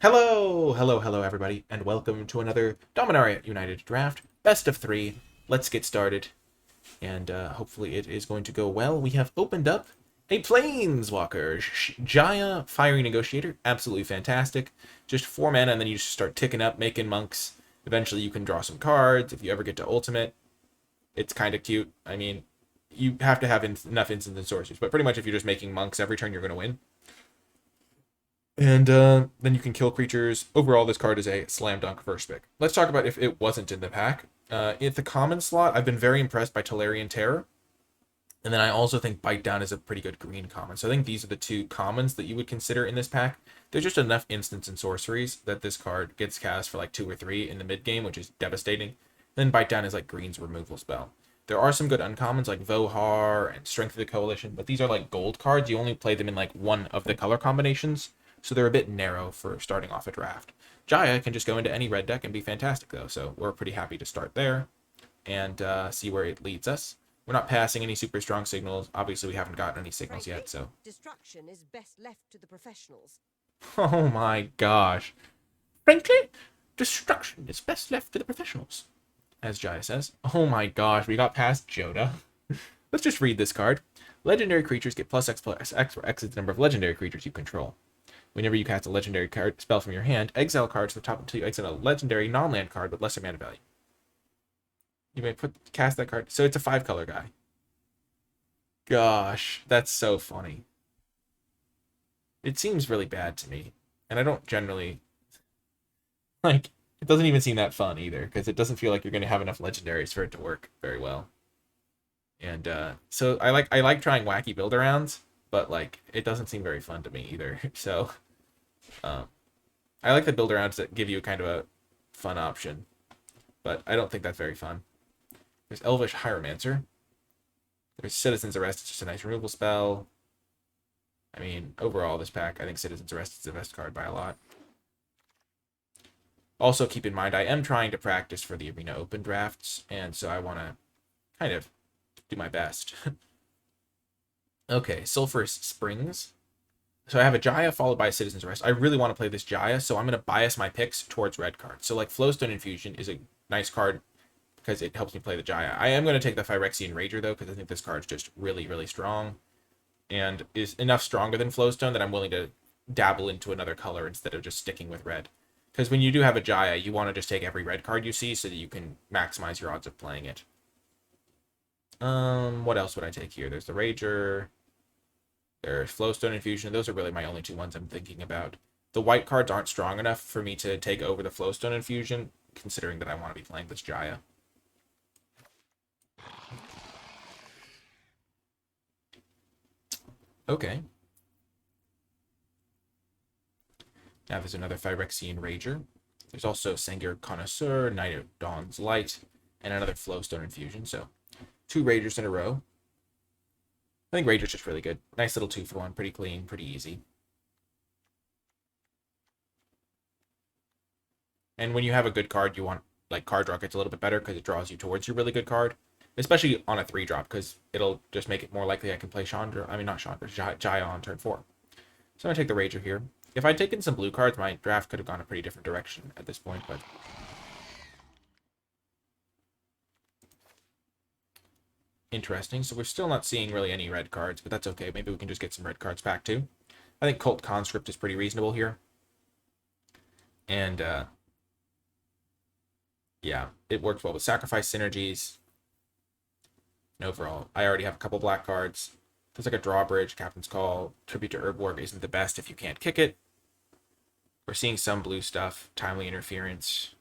Hello, everybody, and welcome to another Dominaria United draft. Best of 3. Let's get started, and hopefully it is going to go well. We have opened up a Planeswalker, Jaya Fiery Negotiator. Absolutely fantastic. Just 4 mana, and then you just start ticking up, making monks. Eventually you can draw some cards. If you ever get to Ultimate, it's kind of cute. I mean, you have to have enough instants and sorceries, but pretty much if you're just making monks every turn, you're going to win. And then you can kill creatures. Overall, this card is a slam dunk first pick. Let's talk about if it wasn't in the pack. At the common slot, I've been very impressed by Tolarian Terror. And then I also think Bite Down is a pretty good green common. So I think these are the two commons that you would consider in this pack. There's just enough instants and sorceries that this card gets cast for like 2 or 3 in the mid game, which is devastating. Then Bite Down is like green's removal spell. There are some good uncommons like Vohar and Strength of the Coalition, but these are like gold cards. You only play them in like one of the color combinations. So they're a bit narrow for starting off a draft. Jaya can just go into any red deck and be fantastic, though. So we're pretty happy to start there and see where it leads us. We're not passing any super strong signals. Obviously, we haven't gotten any signals yet, so... Destruction is best left to the professionals. Oh my gosh. Frankly, destruction is best left to the professionals, as Jaya says. Oh my gosh, we got past Joda. Let's just read this card. Legendary creatures get +X for X is the number of legendary creatures you control. Whenever you cast a legendary card spell from your hand, exile cards to the top until you exile a legendary non-land card with lesser mana value. You may cast that card. So it's a 5-color guy. Gosh, that's so funny. It seems really bad to me. And I don't generally... Like, it doesn't even seem that fun either, because it doesn't feel like you're going to have enough legendaries for it to work very well. And so I like trying wacky build-arounds, but like it doesn't seem very fun to me either. So... I like the build-arounds that give you kind of a fun option, but I don't think that's very fun. There's Elvish Hieromancer. There's Citizen's Arrest. It's just a nice removal spell. I mean, overall, this pack, I think Citizen's Arrest is the best card by a lot. Also, keep in mind, I am trying to practice for the Arena Open drafts, and so I want to kind of do my best. Okay, Sulphurous Springs. So I have a Jaya followed by a Citizen's Arrest. I really want to play this Jaya, so I'm going to bias my picks towards red cards. So like Flowstone Infusion is a nice card because it helps me play the Jaya. I am going to take the Phyrexian Rager, though, because I think this card's just really, really strong. And is enough stronger than Flowstone that I'm willing to dabble into another color instead of just sticking with red. Because when you do have a Jaya, you want to just take every red card you see so that you can maximize your odds of playing it. What else would I take here? There's the Rager... There's Flowstone Infusion. Those are really my only 2 ones I'm thinking about. The white cards aren't strong enough for me to take over the Flowstone Infusion, considering that I want to be playing this Jaya. Okay. Now there's another Phyrexian Rager. There's also Sengir Connoisseur, Knight of Dawn's Light, and another Flowstone Infusion. So 2 Ragers in a row. I think Rager's just really good. Nice little 2-for-1, pretty clean, pretty easy. And when you have a good card, you want, like, card draw gets a little bit better because it draws you towards your really good card. Especially on a 3-drop, because it'll just make it more likely I can play Chandra. I mean, not Chandra, Jaya on turn 4. So I'm going to take the Rager here. If I'd taken some blue cards, my draft could have gone a pretty different direction at this point, but... Interesting. So we're still not seeing really any red cards, but that's okay. Maybe we can just get some red cards back too. I think Cult Conscript is pretty reasonable here. And, yeah, it works well with Sacrifice synergies. And overall, I already have a couple black cards. There's like a Drawbridge, Captain's Call, Tribute to Urborg isn't the best if you can't kick it. We're seeing some blue stuff. Timely Interference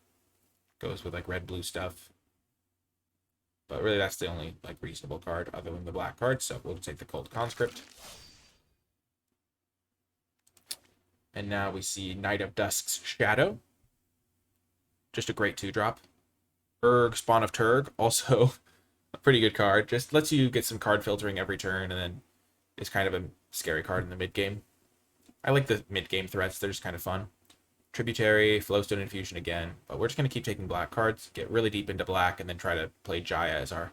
goes with like red-blue stuff. But really, that's the only like reasonable card other than the black card. So we'll take the Cold Conscript. And now we see Knight of Dusk's Shadow. Just a great 2-drop. Urg, Spawn of Turg, also a pretty good card. Just lets you get some card filtering every turn, and then is kind of a scary card in the mid-game. I like the mid-game threats. They're just kind of fun. Tributary, Flowstone Infusion again. But we're just going to keep taking black cards, get really deep into black, and then try to play Jaya as our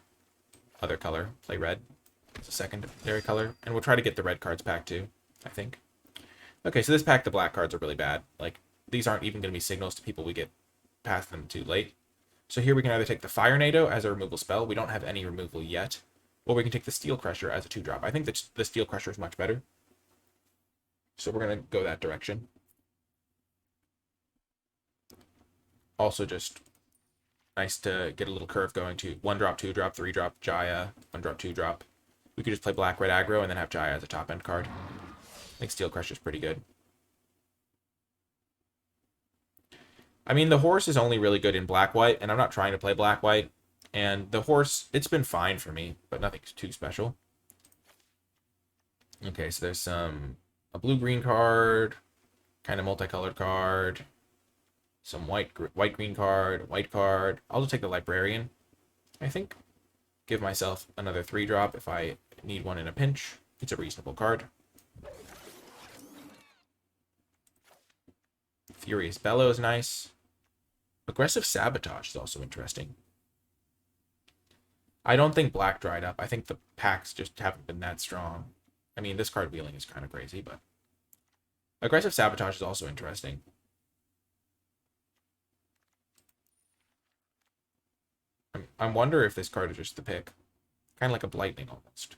other color. Play red as a secondary color. And we'll try to get the red cards back too, I think. Okay, so this pack, the black cards are really bad. Like, these aren't even going to be signals to people we get past them too late. So here we can either take the Fire Nado as a removal spell. We don't have any removal yet. Or we can take the Steel Crusher as a 2-drop. I think that the Steel Crusher is much better. So we're going to go that direction. Also just nice to get a little curve going to 1-drop, 2-drop, 3-drop, Jaya, 1-drop, 2-drop. We could just play black, red aggro and then have Jaya as a top end card. I think Steel Crusher is pretty good. I mean, the horse is only really good in black-white, and I'm not trying to play black-white. And the horse, it's been fine for me, but nothing too special. Okay, so there's a blue-green card, kind of multicolored card, some white-green card, white card. I'll just take the Librarian, I think. Give myself another 3-drop if I need one in a pinch. It's a reasonable card. Furious Bellow is nice. Aggressive Sabotage is also interesting. I don't think black dried up. I think the packs just haven't been that strong. I mean, this card wheeling is kind of crazy, but... Aggressive Sabotage is also interesting. I wonder if this card is just the pick. Kind of like a Blightning, almost.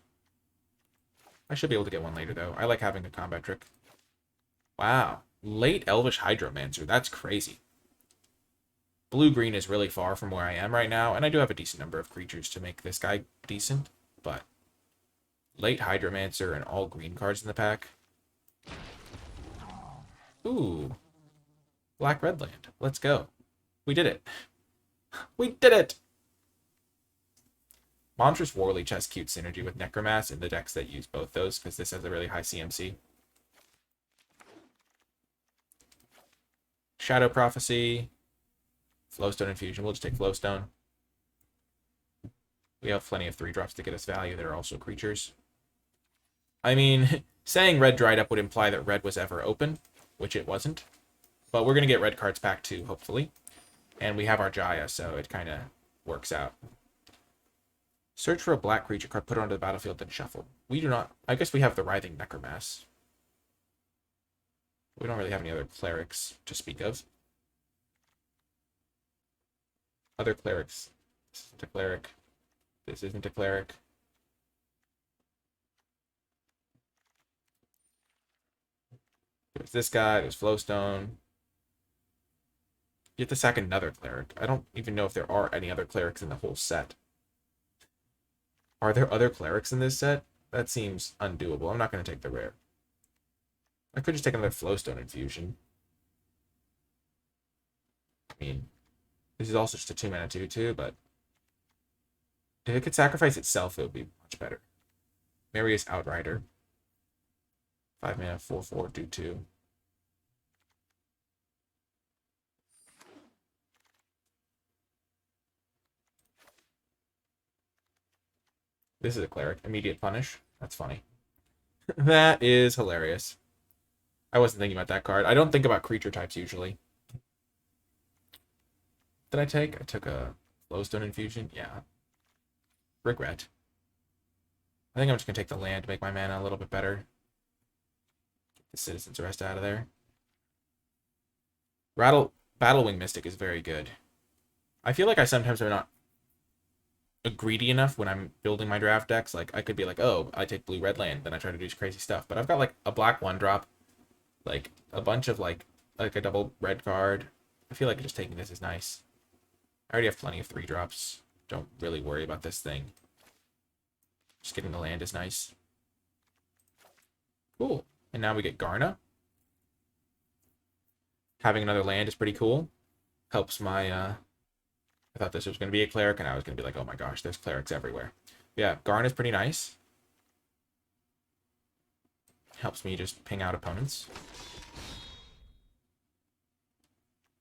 I should be able to get one later, though. I like having a combat trick. Wow. Late Elvish Hydromancer. That's crazy. Blue-green is really far from where I am right now, and I do have a decent number of creatures to make this guy decent, but late Hydromancer and all green cards in the pack. Ooh. Black-red land. Let's go. We did it. We did it! Monstrous Warleech has cute synergy with Necromass in the decks that use both those, because this has a really high CMC. Shadow Prophecy. Flowstone Infusion. We'll just take Flowstone. We have plenty of 3-drops to get us value that are also creatures. I mean, saying red dried up would imply that red was ever open, which it wasn't. But we're going to get red cards pack 2, hopefully. And we have our Jaya, so it kind of works out. Search for a black creature card, put it onto the battlefield, then shuffle. We do not... I guess we have the Writhing Necromass. We don't really have any other clerics to speak of. Other clerics. This isn't a cleric. This isn't a cleric. There's this guy. There's Flowstone. You have to sack another cleric. I don't even know if there are any other clerics in the whole set. Are there other clerics in this set? That seems undoable. I'm not going to take the rare. I could just take another Flowstone Infusion. I mean, this is also just a 2-mana 2/2, but if it could sacrifice itself, it would be much better. Marius Outrider. 5-mana 4/4 2/2. This is a cleric. Immediate Punish. That's funny. That is hilarious. I wasn't thinking about that card. I don't think about creature types usually. Did I take? I took a Flowstone Infusion. Yeah. Regret. I think I'm just going to take the land to make my mana a little bit better. Get the Citizen's Arrest out of there. Battlewing Mystic is very good. I feel like I sometimes am not greedy enough when I'm building my draft decks. Like, I could be like, oh, I take blue-red land, then I try to do crazy stuff. But I've got, like, a black 1-drop, like, a bunch of, like a double red card. I feel like just taking this is nice. I already have plenty of 3-drops. Don't really worry about this thing. Just getting the land is nice. Cool. And now we get Garna. Having another land is pretty cool. Helps my, I thought this was going to be a cleric, and I was going to be like, oh my gosh, there's clerics everywhere. Yeah, Garn is pretty nice. Helps me just ping out opponents.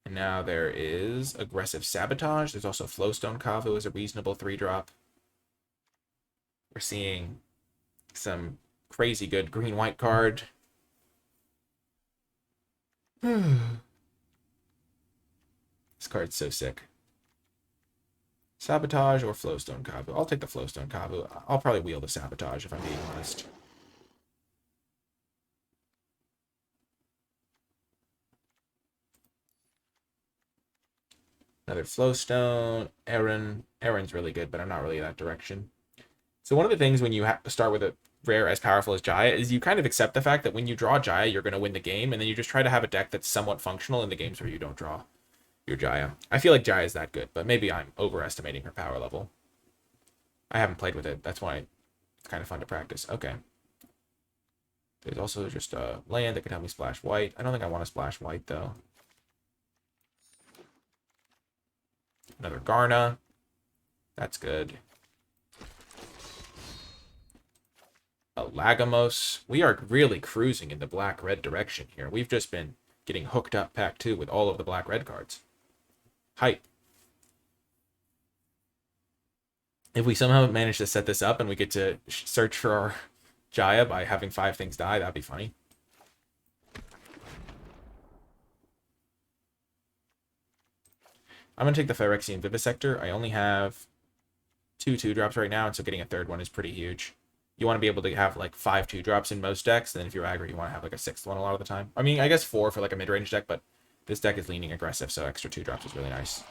And now there is Aggressive Sabotage. There's also Flowstone Kavu as a reasonable 3-drop. We're seeing some crazy good green-white card. This card's so sick. Sabotage or Flowstone Kavu? I'll take the Flowstone Kavu. I'll probably wheel the Sabotage if I'm being honest. Another Flowstone. Aaron's really good, but I'm not really that direction. So one of the things when you start with a rare as powerful as Jaya is you kind of accept the fact that when you draw Jaya, you're going to win the game, and then you just try to have a deck that's somewhat functional in the games where you don't draw your Jaya. I feel like Jaya is that good, but maybe I'm overestimating her power level. I haven't played with it. That's why it's kind of fun to practice. Okay. There's also just a land that can help me splash white. I don't think I want to splash white, though. Another Garna. That's good. A Lagomos. We are really cruising in the black-red direction here. We've just been getting hooked up pack 2 with all of the black-red cards. Hype. If we somehow manage to set this up and we get to search for our Jaya by having 5 things die, that'd be funny. I'm going to take the Phyrexian Vivisector. I only have 2 2-drops right now, and so getting a third one is pretty huge. You want to be able to have like 5 2-drops in most decks, and then if you're aggro, you want to have like a 6th one a lot of the time. I mean, I guess 4 for like a mid-range deck, but this deck is leaning aggressive, so extra 2-drops is really nice.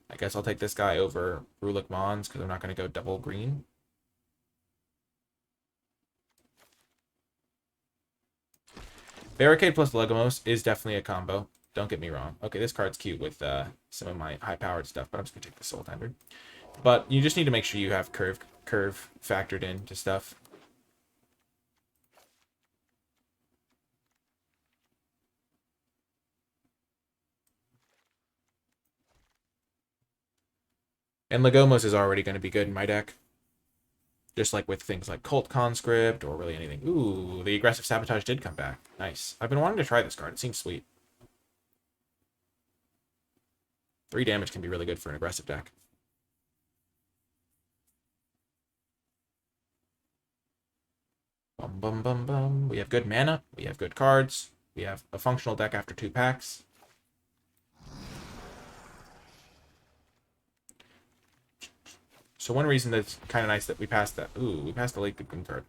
I guess I'll take this guy over Rulik Mons, because I'm not going to go double green. Barricade plus Legamos is definitely a combo. Don't get me wrong. Okay, this card's cute with some of my high-powered stuff, but I'm just going to take the Soul Tender. But you just need to make sure you have curve factored into stuff. And Legomos is already going to be good in my deck. Just like with things like Cult Conscript or really anything. Ooh, the Aggressive Sabotage did come back. Nice. I've been wanting to try this card. It seems sweet. 3 damage can be really good for an aggressive deck. Bum, bum, bum, bum. We have good mana. We have good cards. We have a functional deck after 2 packs. So one reason that's kind of nice that we passed that. Ooh, we passed the late good card.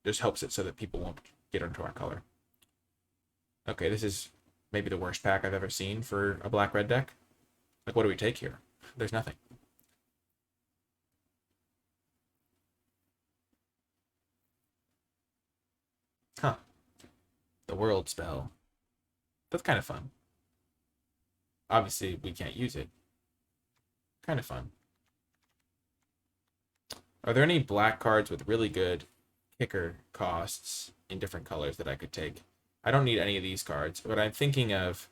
Just helps it so that people won't get into our color. Okay, this is maybe the worst pack I've ever seen for a black-red deck. Like, what do we take here? There's nothing. Huh. The World Spell. That's kind of fun. Obviously, we can't use it. Kind of fun. Are there any black cards with really good kicker costs in different colors that I could take? I don't need any of these cards, but I'm thinking of,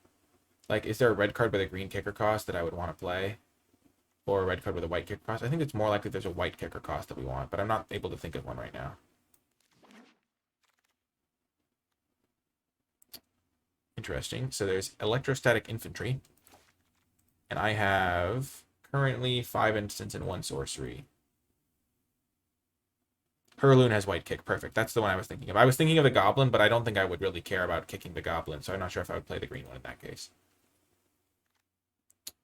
like, is there a red card with a green kicker cost that I would want to play? Or a red card with a white kicker cost? I think it's more likely there's a white kicker cost that we want, but I'm not able to think of one right now. Interesting. So there's Electrostatic Infantry. And I have currently 5 instants and 1 sorcery. Herloon has white kick. Perfect. That's the one I was thinking of. I was thinking of the Goblin, but I don't think I would really care about kicking the Goblin, so I'm not sure if I would play the green one in that case.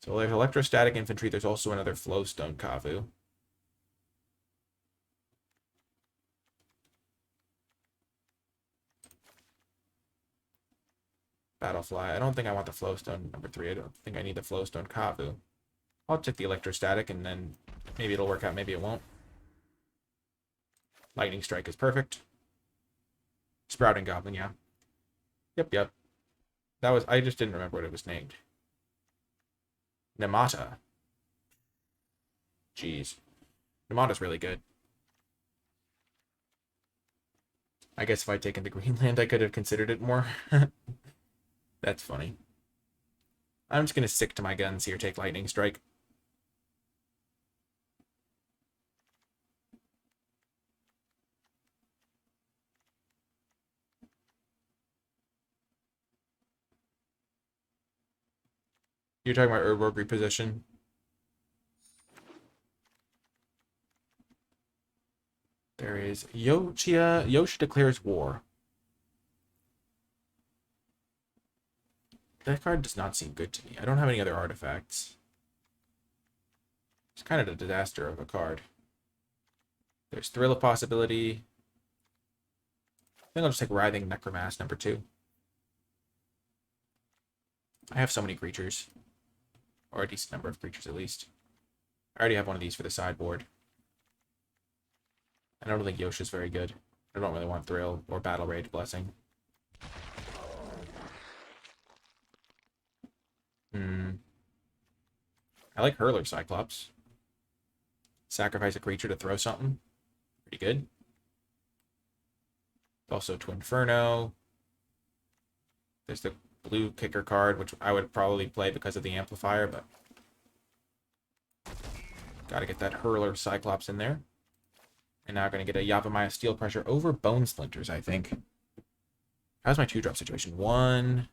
So there's Electrostatic Infantry. There's also another Flowstone Kavu. Battlefly. I don't think I want the Flowstone number 3. I don't think I need the Flowstone Kavu. I'll check the Electrostatic, and then maybe it'll work out, maybe it won't. Lightning Strike is perfect. Sprouting Goblin, yeah. Yep. That was, I just didn't remember what it was named. Nemata. Jeez. Nemata's really good. I guess if I'd taken the Greenland, I could have considered it more. That's funny. I'm just going to stick to my guns here, take Lightning Strike. You're talking about Urborg reposition? There is Yoshia. Yoshi declares war. That card does not seem good to me. I don't have any other artifacts. It's kind of a disaster of a card. There's Thrill of Possibility. I think I'll just take Writhing Necromass number 2. I have so many creatures. Or a decent number of creatures, at least. I already have one of these for the sideboard. I don't think Yosha's very good. I don't really want Thrill or Battle Rage Blessing. I like Hurler Cyclops. Sacrifice a creature to throw something. Pretty good. Also Twinferno. There's the blue kicker card, which I would probably play because of the amplifier, but gotta get that Hurler Cyclops in there. And now I'm going to get a Yavimaya Steel Pressure over Bone Splinters, I think. How's my 2-drop situation? 1,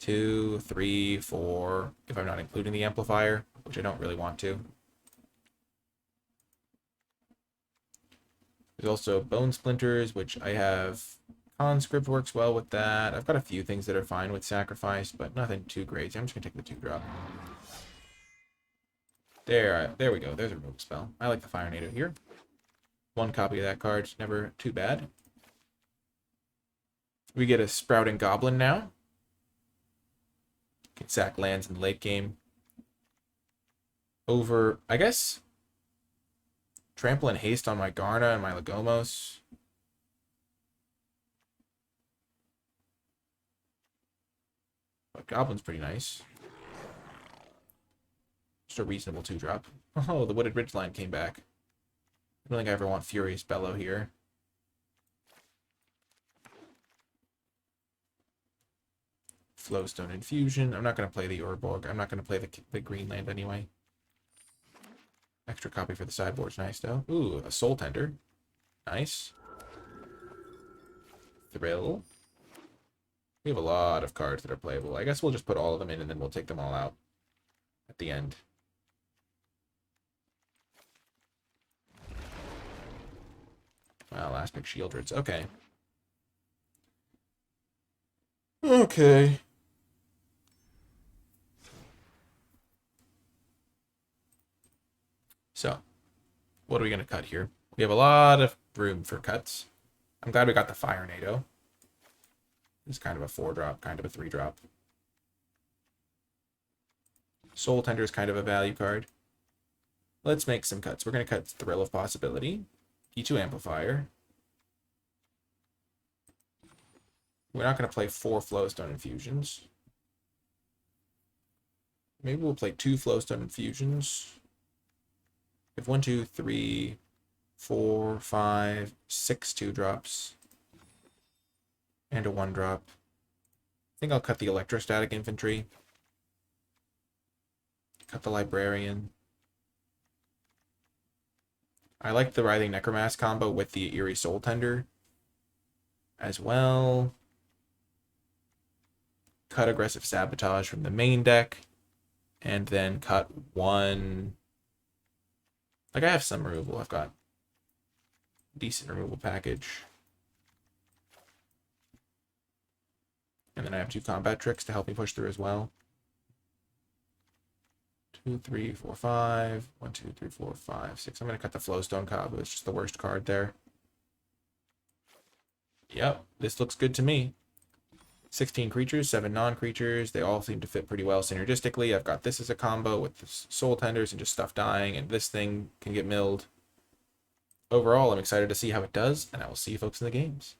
2, 3, 4, if I'm not including the amplifier, which I don't really want to. There's also Bone Splinters, which I have. Conscript works well with that. I've got a few things that are fine with Sacrifice, but nothing too crazy. I'm just going to take the 2-drop. There we go. There's a removal spell. I like the Fire Nado here. 1 copy of that card. Never too bad. We get a Sprouting Goblin now. Can sack lands in the late game. Over, I guess, Trample and Haste on my Garna and my Lagomos. But Goblin's pretty nice. Just a reasonable 2-drop. Oh, the Wooded Ridgeline came back. I don't think I ever want Furious Bellow here. Flowstone Infusion. I'm not going to play the Urborg. I'm not going to play the green land anyway. Extra copy for the sideboard's nice, though. Ooh, a Soul Tender. Nice. Thrill. We have a lot of cards that are playable. I guess we'll just put all of them in and then we'll take them all out at the end. Well, last pick Shieldreds. Okay. Okay. So, what are we going to cut here? We have a lot of room for cuts. I'm glad we got the Fire Nado. It's kind of a 4-drop, kind of a 3-drop. Soul Tender is kind of a value card. Let's make some cuts. We're going to cut Thrill of Possibility. E2 Amplifier. We're not going to play 4 Flowstone Infusions. Maybe we'll play 2 Flowstone Infusions. We have 1, 2, 3, 4, 5, 6 2-drops. And a 1-drop. I think I'll cut the Electrostatic Infantry. Cut the Librarian. I like the Writhing Necromask combo with the Eerie Soul Tender as well. Cut Aggressive Sabotage from the main deck. And then cut 1. Like, I have some removal. I've got a decent removal package. And then I have 2 combat tricks to help me push through as well. 2, 3, 4, 5. 1, 2, 3, 4, 5, 6. I'm going to cut the Flowstone combo. It's just the worst card there. Yep, this looks good to me. 16 creatures, 7 non-creatures. They all seem to fit pretty well synergistically. I've got this as a combo with the Soul Tenders and just stuff dying, and this thing can get milled. Overall, I'm excited to see how it does, and I will see you folks in the games.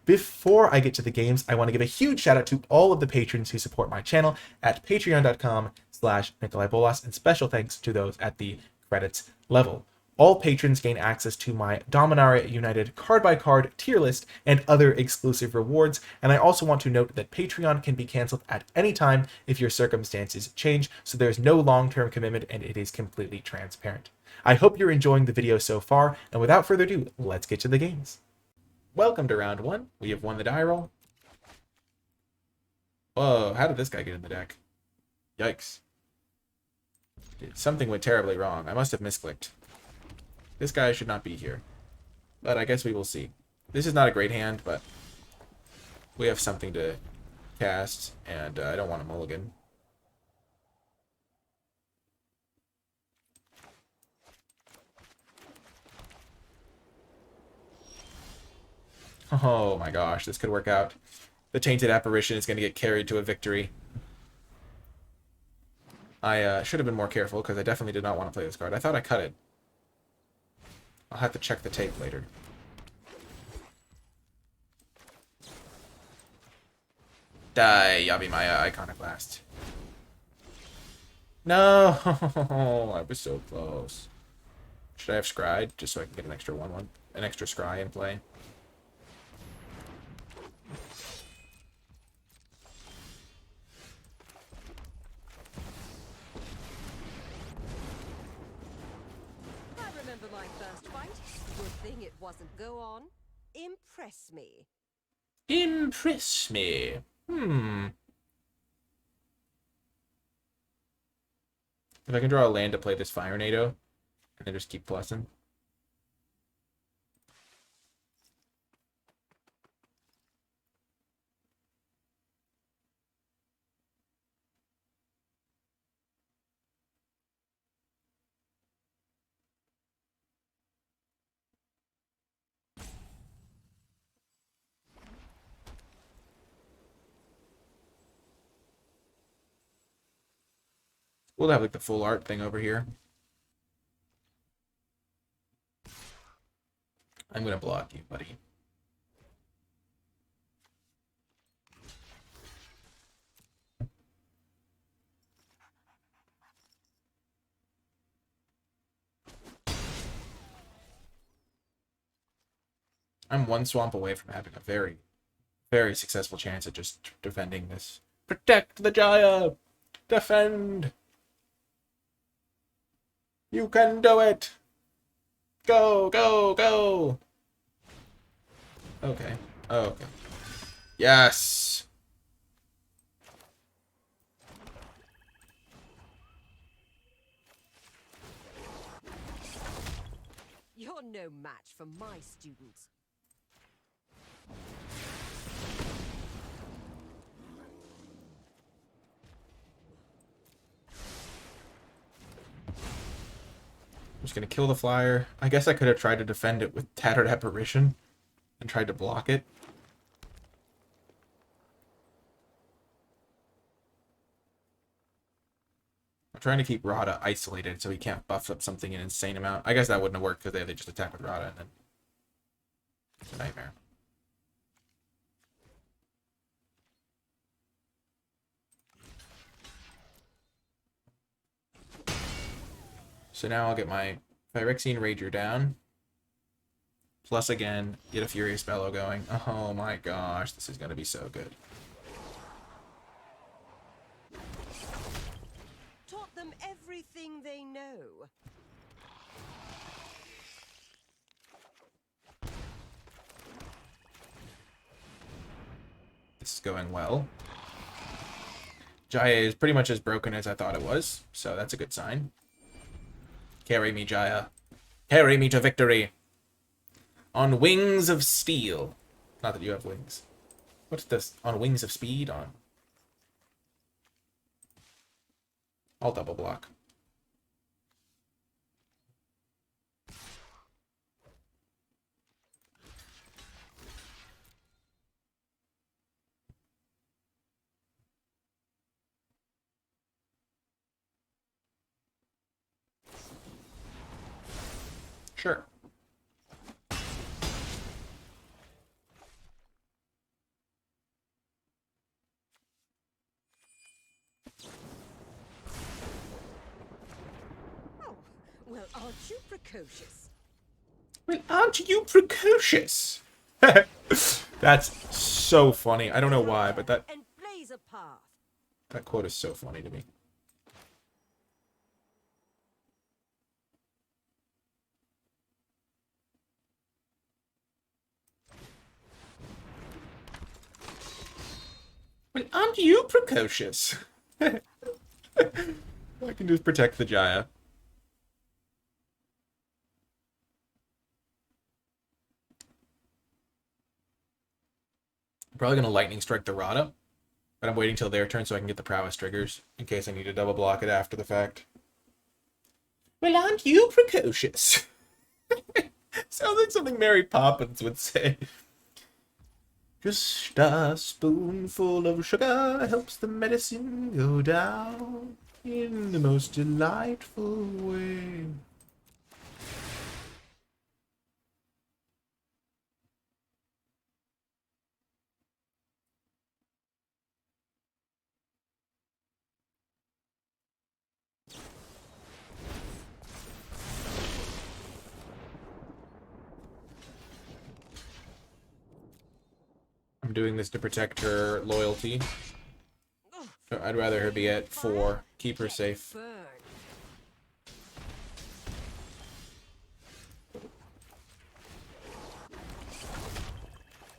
Before I get to the games, I want to give a huge shout out to all of the patrons who support my channel at patreon.com/NicolaiBolas, and special thanks to those at the credits level. All patrons gain access to my Dominaria United card-by-card tier list and other exclusive rewards, and I also want to note that Patreon can be canceled at any time if your circumstances change, so there's no long-term commitment and it is completely transparent. I hope you're enjoying the video so far, and without further ado, let's get to the games. Welcome to round 1. We have won the die roll. Whoa, how did this guy get in the deck? Yikes. Dude, something went terribly wrong. I must have misclicked. This guy should not be here. But I guess we will see. This is not a great hand, but we have something to cast, and I don't want a mulligan. Oh my gosh, this could work out. The Tainted Apparition is going to get carried to a victory. I should have been more careful because I definitely did not want to play this card. I thought I cut it. I'll have to check the tape later. Die, Yavimaya Iconoclast. No! I was so close. Should I have Scryed just so I can get an extra 1/1? An extra Scry in play? I remember my first fight. Good thing it wasn't. Go on. Impress me. Impress me. If I can draw a land to play this Fire Nado, and then just keep plussing. We'll have like the full art thing over here. I'm gonna block you, buddy. I'm one swamp away from having a very, very successful chance at just defending this. Protect the Jaya! Defend! You can do it! Go, go, go! Okay. Oh, okay. Yes! You're no match for my students. I'm just gonna kill the flyer. I guess I could have tried to defend it with Tattered Apparition and tried to block it. I'm trying to keep Rada isolated so he can't buff up something an insane amount. I guess that wouldn't have worked because they just attack with Rada and then it's a nightmare. So now I'll get my Phyrexian Rager down. Plus again, get a Furious Bellow going. Oh my gosh, this is going to be so good. Taught them everything they know. This is going well. Jaya is pretty much as broken as I thought it was, so that's a good sign. Carry me, Jaya. Carry me to victory. On wings of steel. Not that you have wings. What's this? On wings of speed? On. I'll double block. Sure. Oh, well, aren't you precocious? Well, aren't you precocious? That's so funny. I don't know why, but that And blaze a path. quote is so funny to me. Well, aren't you precocious? I can just protect the Jaya. I'm probably going to Lightning Strike the Rada, but I'm waiting till their turn so I can get the Prowess triggers, in case I need to double block it after the fact. Well, aren't you precocious? Sounds like something Mary Poppins would say. Just a spoonful of sugar helps the medicine go down. in the most delightful way. I'm doing this to protect her loyalty. I'd rather her be at 4. Keep her safe. Burn.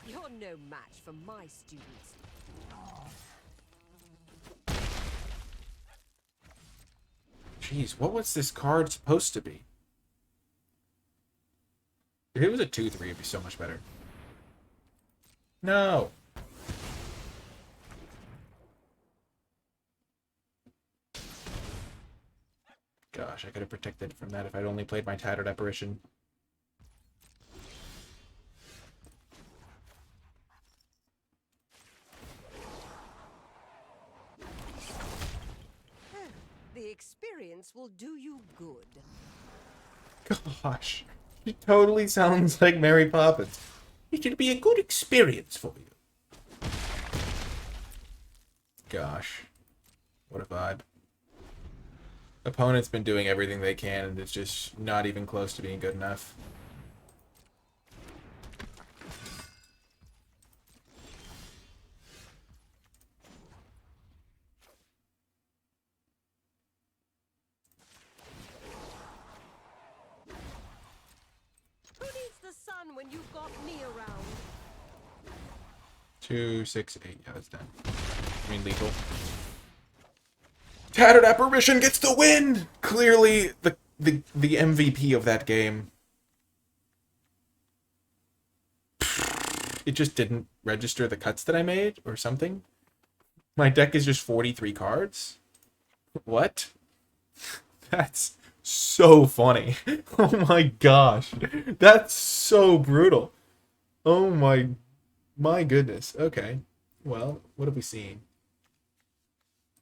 You're no match for my students. Jeez, what was this card supposed to be? If it was a 2-3, it'd be so much better. No! Gosh, I could have protected from that if I'd only played my Tattered Apparition. The experience will do you good. Gosh, she totally sounds like Mary Poppins. It should be a good experience for you. Gosh, what a vibe. Opponent's been doing everything they can, and it's just not even close to being good enough. Who needs the sun when you've got me around? 2, 6, 8. Yeah, that's done. I mean, lethal. Tattered Apparition gets the win! Clearly the MVP of that game. It just didn't register the cuts that I made or something. My deck is just 43 cards? What? That's so funny. Oh my gosh. That's so brutal. Oh my goodness. Okay. Well, what have we seen?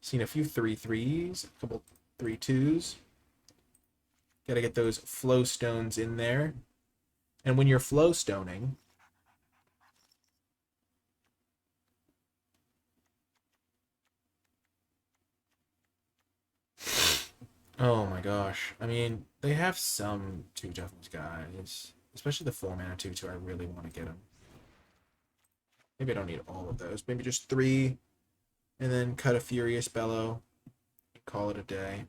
Seen a few 3-3s, a couple 3-2s. Gotta get those flow stones in there. And when you're flow stoning, oh my gosh. I mean, they have some 2 toughness guys. Especially the 4 mana 2-2. I really want to get them. Maybe I don't need all of those. Maybe just 3. And then cut a Furious Bellow. Call it a day.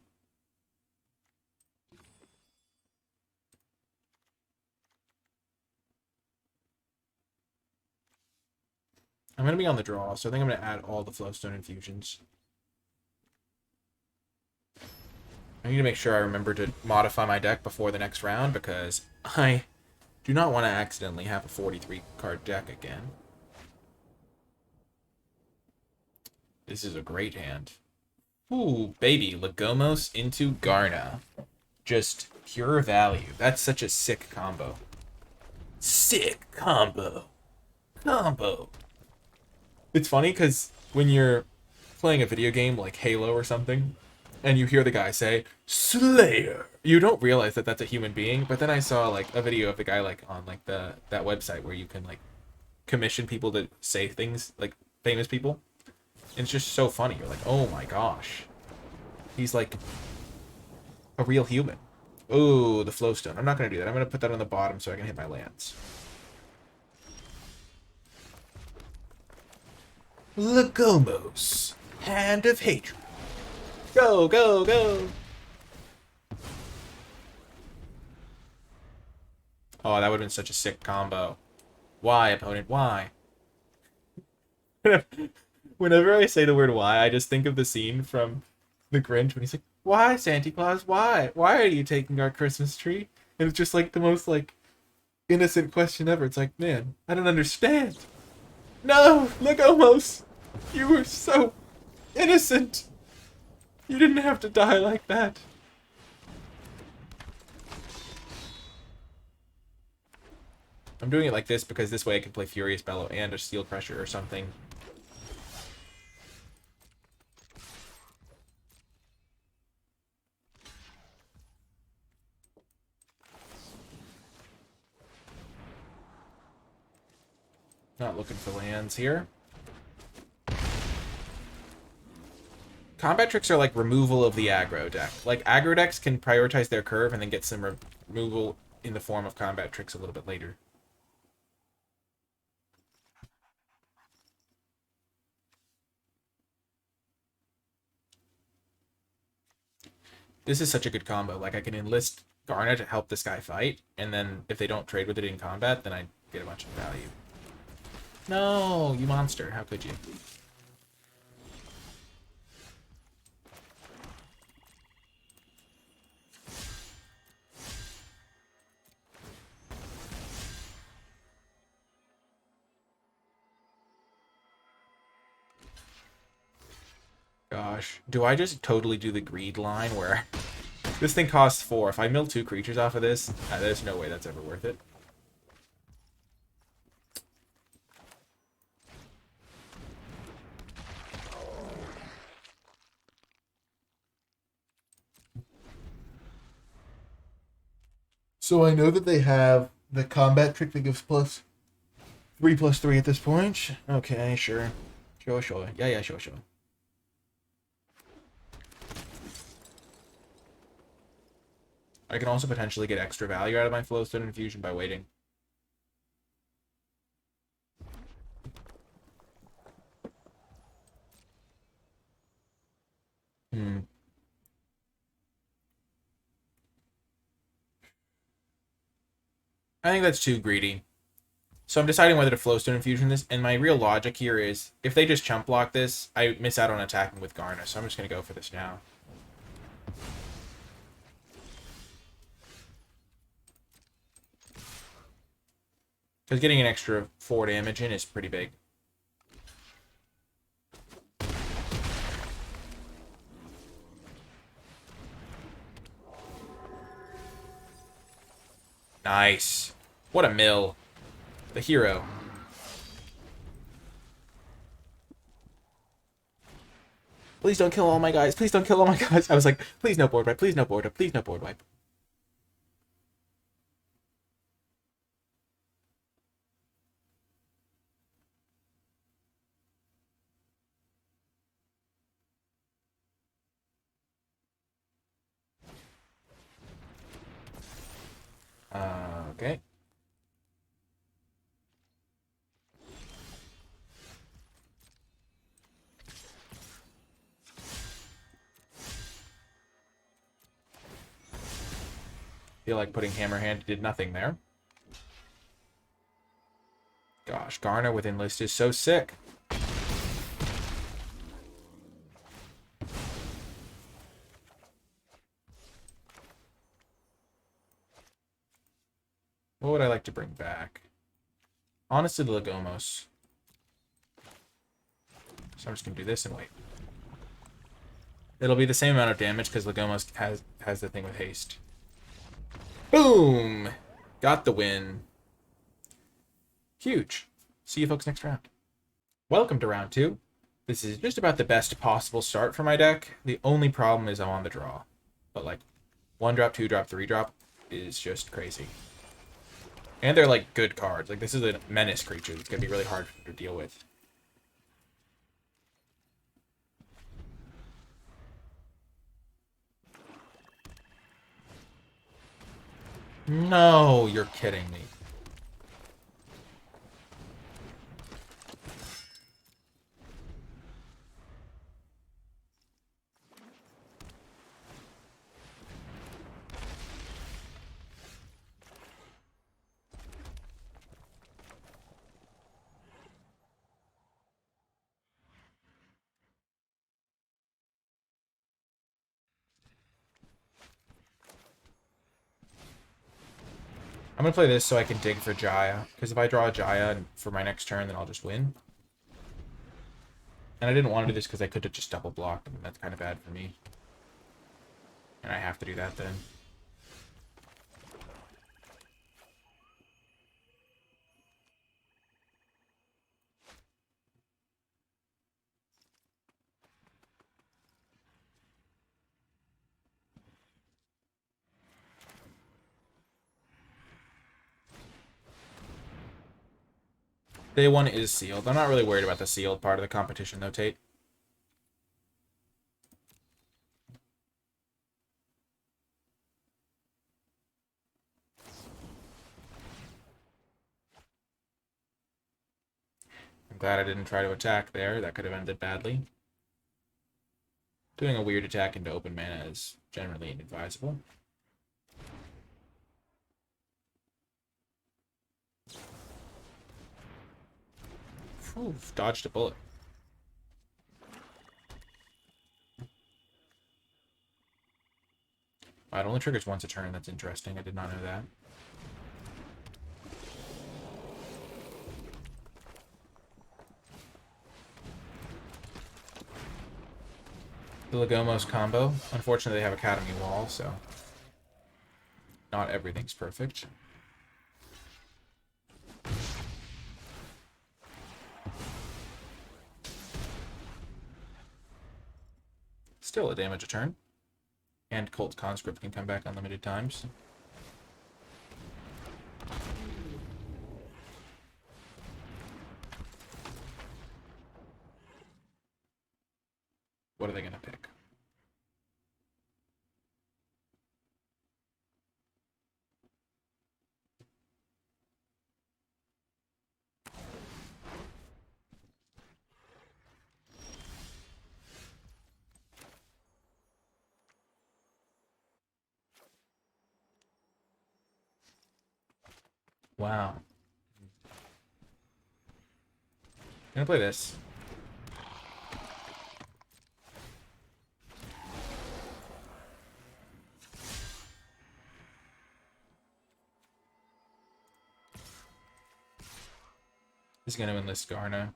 I'm going to be on the draw, so I think I'm going to add all the Flowstone infusions. I need to make sure I remember to modify my deck before the next round, because I do not want to accidentally have a 43 card deck again. This is a great hand. Ooh, baby. Legomos into Garna. Just pure value. That's such a sick combo. Sick combo. It's funny because when you're playing a video game like Halo or something, and you hear the guy say, Slayer, you don't realize that that's a human being. But then I saw like a video of the guy like on like that website where you can like commission people to say things, like famous people. And it's just so funny. You're like, oh my gosh. He's like a real human. Oh, the Flowstone. I'm not going to do that. I'm going to put that on the bottom so I can hit my lands. Legomos. Hand of Hatred. Go, go, go. Oh, that would have been such a sick combo. Why, opponent? Why? Whenever I say the word why, I just think of the scene from The Grinch when he's like, why, Santa Claus? Why? Why are you taking our Christmas tree? And it's just like the most like innocent question ever. It's like, man, I don't understand. No, Legomos! You were so innocent. You didn't have to die like that. I'm doing it like this because this way I can play Furious Bellow and a Steel Crusher or something. Not looking for lands here. Combat tricks are like removal of the aggro deck. Like, aggro decks can prioritize their curve and then get some removal in the form of combat tricks a little bit later. This is such a good combo. Like, I can enlist Garna to help this guy fight, and then if they don't trade with it in combat, then I get a bunch of value. No, you monster. How could you? Gosh. Do I just totally do the greed line where this thing costs 4? If I mill 2 creatures off of this, there's no way that's ever worth it. So I know that they have the combat trick that gives +3/+3 at this point. Okay, sure. Sure. Yeah, sure. I can also potentially get extra value out of my Flowstone Infusion by waiting. I think that's too greedy. So I'm deciding whether to Flowstone Infusion this, and my real logic here is, if they just chump block this, I miss out on attacking with Garna, so I'm just going to go for this now. Because getting an extra 4 damage in is pretty big. Nice. What a mill. The hero. Please don't kill all my guys. Please don't kill all my guys. I was like, please no board wipe. Please no board wipe. Please no board wipe. Okay. Feel like putting Hammerhand did nothing there. Gosh, Garna with Enlist is so sick. What would I like to bring back? Honestly, the Legomos. So I'm just going to do this and wait. It'll be the same amount of damage because Legomos has the thing with haste. Boom! Got the win. Huge. See you folks next round. Welcome to round 2. This is just about the best possible start for my deck. The only problem is I'm on the draw. But like, 1-drop, 2-drop, 3-drop is just crazy. And they're like good cards. Like, this is a menace creature that's going to be really hard to deal with. No, you're kidding me. I'm going to play this so I can dig for Jaya. Because if I draw a Jaya for my next turn, then I'll just win. And I didn't want to do this because I could have just double blocked, and that's kind of bad for me. And I have to do that then. Day 1 is sealed. I'm not really worried about the sealed part of the competition, though, Tate. I'm glad I didn't try to attack there. That could have ended badly. Doing a weird attack into open mana is generally inadvisable. Whew, dodged a bullet. Wow, it only triggers once a turn. That's interesting. I did not know that. The Legomos combo. Unfortunately, they have Academy Wall, so not everything's perfect. Still a damage a turn. And Colt's Conscript can come back unlimited times. What are they going to pick? Wow. I'm gonna play this. He's gonna enlist Garna.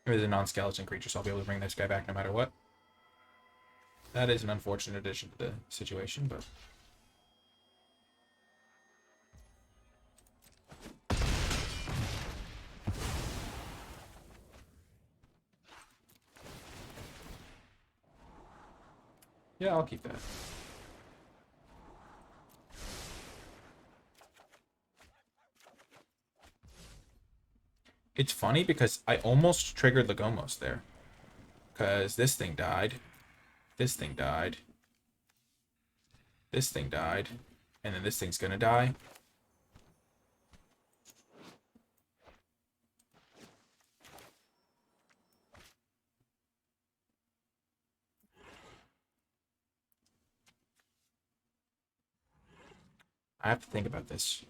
It is a non-skeleton creature, so I'll be able to bring this guy back no matter what. That is an unfortunate addition to the situation, but... yeah, I'll keep that. It's funny because I almost triggered Legomos there. Because this thing died. This thing died. This thing died. And then this thing's gonna die. I have to think about this.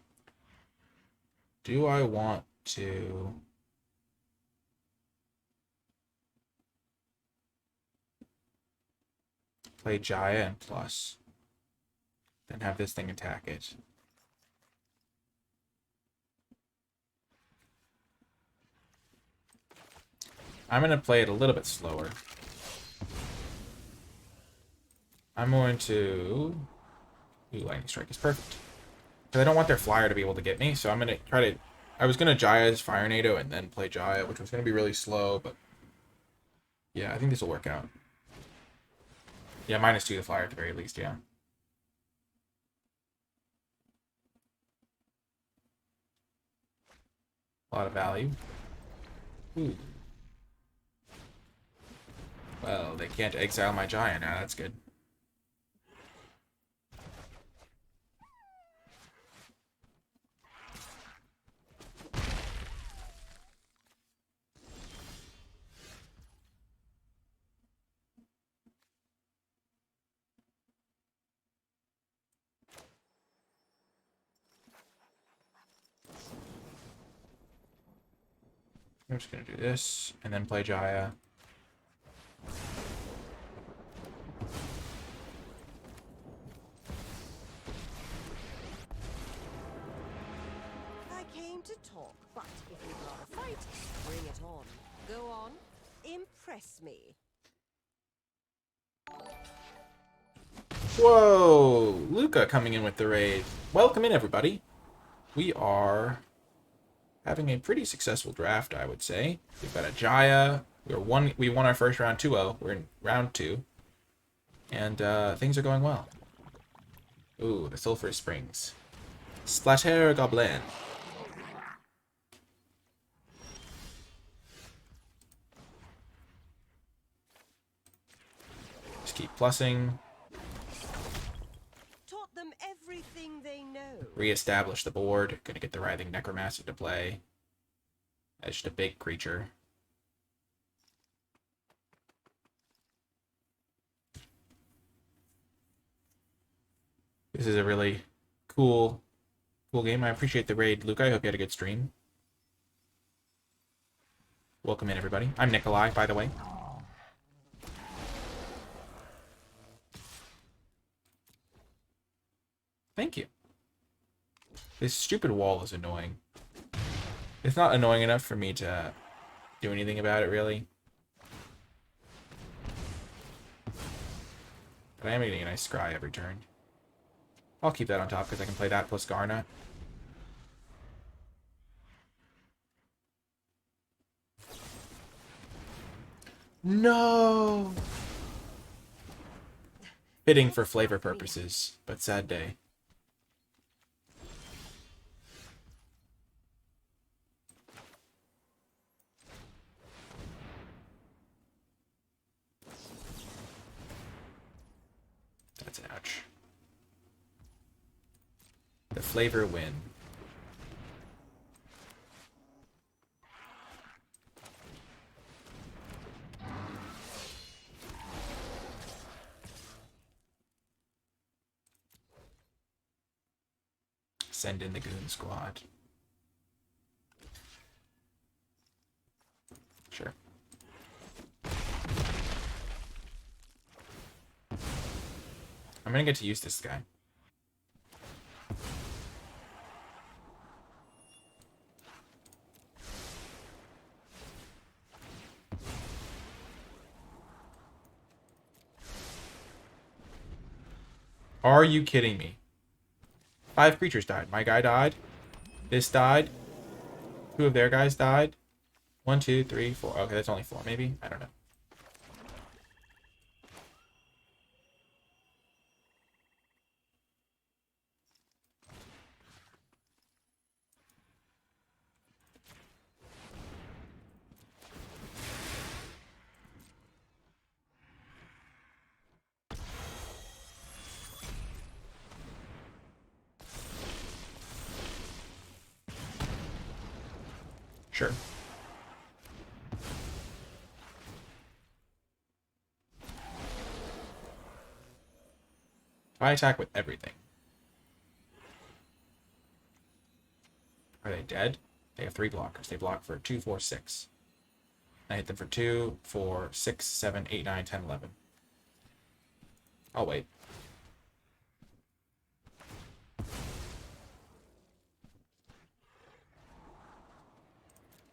Do I want to... play Jaya and plus, then have this thing attack it? I'm going to play it a little bit slower. I'm going to... ooh, Lightning Strike is perfect. Because I don't want their flyer to be able to get me, so I'm going to try to... I was going to Jaya's Fire NATO and then play Jaya, which was going to be really slow, but... yeah, I think this will work out. Yeah, -2 the flyer at the very least, yeah. A lot of value. Ooh. Well, they can't exile my Giant now, that's good. I'm just going to do this, and then play Jaya. I came to talk, but if you'd rather fight, bring it on. Go on, impress me. Whoa! Luca coming in with the raid. Welcome in, everybody. We are having a pretty successful draft, I would say. We've got a Jaya. We won our first round 2-0. We're in round 2. And things are going well. Ooh, the Sulphur Springs. Splatter Goblin. Just keep plussing. Taught them everything they know. Reestablish the board. Gonna get the Writhing Necromancer to play. That's just a big creature. This is a really cool game. I appreciate the raid, Luca. I hope you had a good stream. Welcome in, everybody. I'm Nicolai, by the way. Thank you. This stupid wall is annoying. It's not annoying enough for me to do anything about it, really. But I am getting a nice scry every turn. I'll keep that on top because I can play that plus Garnet. No! Fitting for flavor purposes, but sad day. That's an ouch. The flavor win. Send in the goon squad. Sure. I'm gonna get to use this guy. Are you kidding me? 5 creatures died. My guy died. This died. 2 of their guys died. 1, 2, 3, 4. Okay, that's only 4, maybe? I don't know. Sure. I attack with everything. Are they dead? They have 3 blockers. They block for 2, 4, 6. I hit them for 2, 4, 6, 7, 8, 9, 10, 11. I'll wait.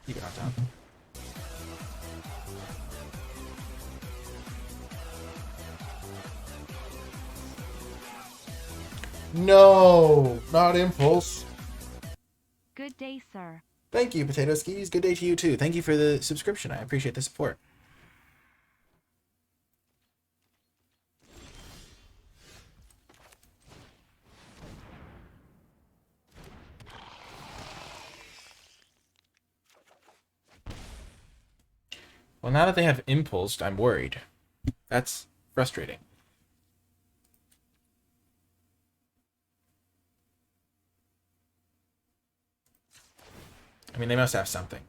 Keep it on top. No, not impulse. Good day, sir. Thank you, Potato Skis. Good day to you too. Thank you for the subscription. I appreciate the support. Well, now that they have impulsed, I'm worried. That's frustrating. I mean, they must have something.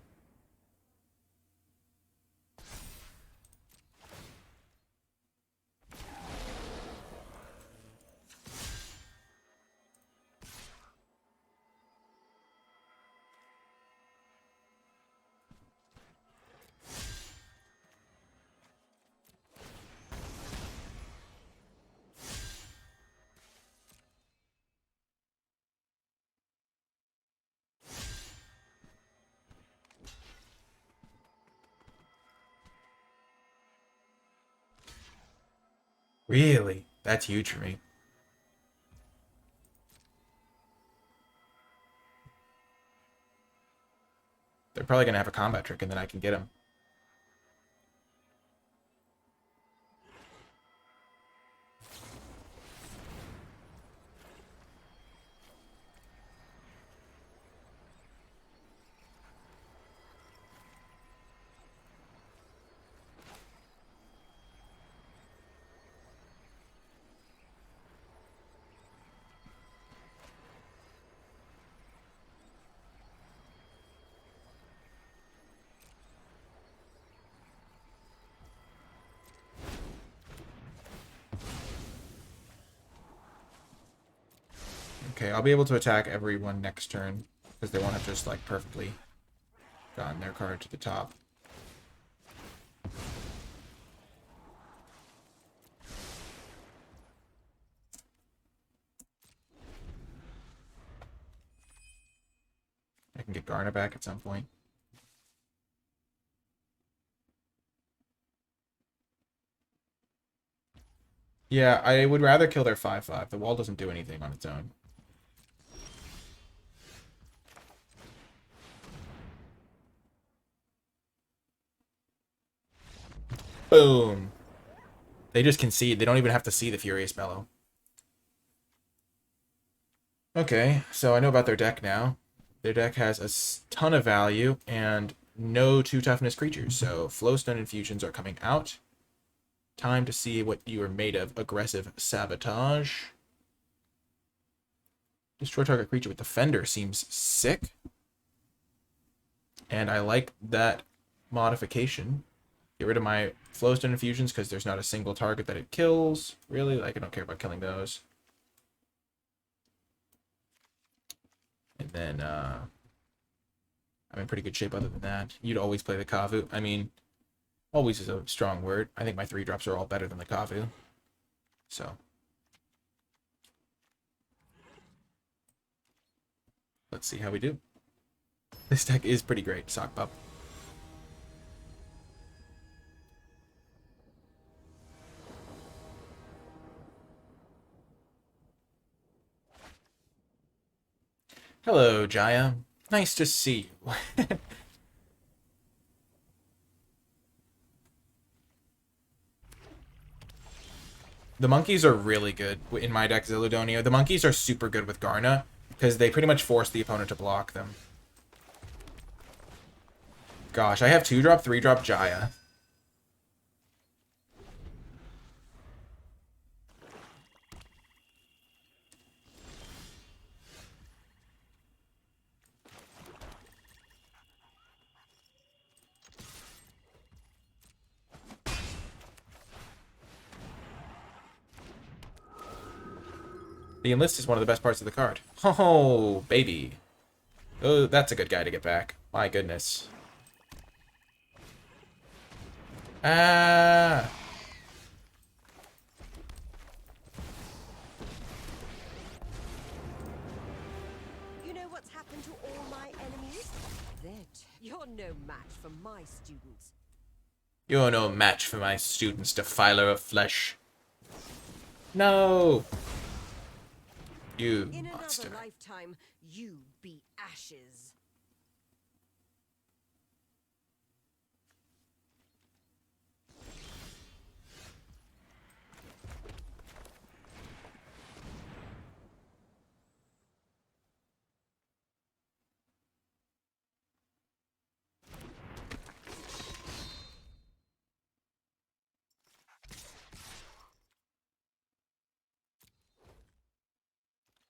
Really? That's huge for me. They're probably going to have a combat trick and then I can get them. Okay, I'll be able to attack everyone next turn, because they won't have just, like, perfectly gotten their card to the top. I can get Garna back at some point. Yeah, I would rather kill their 5/5. The wall doesn't do anything on its own. Boom. They just concede. They don't even have to see the Furious Bellow. Okay, so I know about their deck now. Their deck has a ton of value and no 2 toughness creatures, so Flowstone Infusions are coming out. Time to see what you are made of. Aggressive Sabotage. Destroy target creature with Defender seems sick. And I like that modification. Get rid of my Flowstone Infusions because there's not a single target that it kills. Really? Like, I don't care about killing those. And then, I'm in pretty good shape other than that. You'd always play the Kavu. I mean, always is a strong word. I think my 3-drops are all better than the Kavu. So. Let's see how we do. This deck is pretty great, Sock Pup. Hello, Jaya. Nice to see you. The monkeys are really good in my deck, Zillidonia. The monkeys are super good with Garna, because they pretty much force the opponent to block them. Gosh, I have 2-drop, 3-drop Jaya. The enlist is one of the best parts of the card. Oh, baby. Oh, that's a good guy to get back. My goodness. Ah. You know what's happened to all my enemies? You're no match for my students. You're no match for my students, defiler of flesh. No. You In monster. another lifetime, you'd be ashes.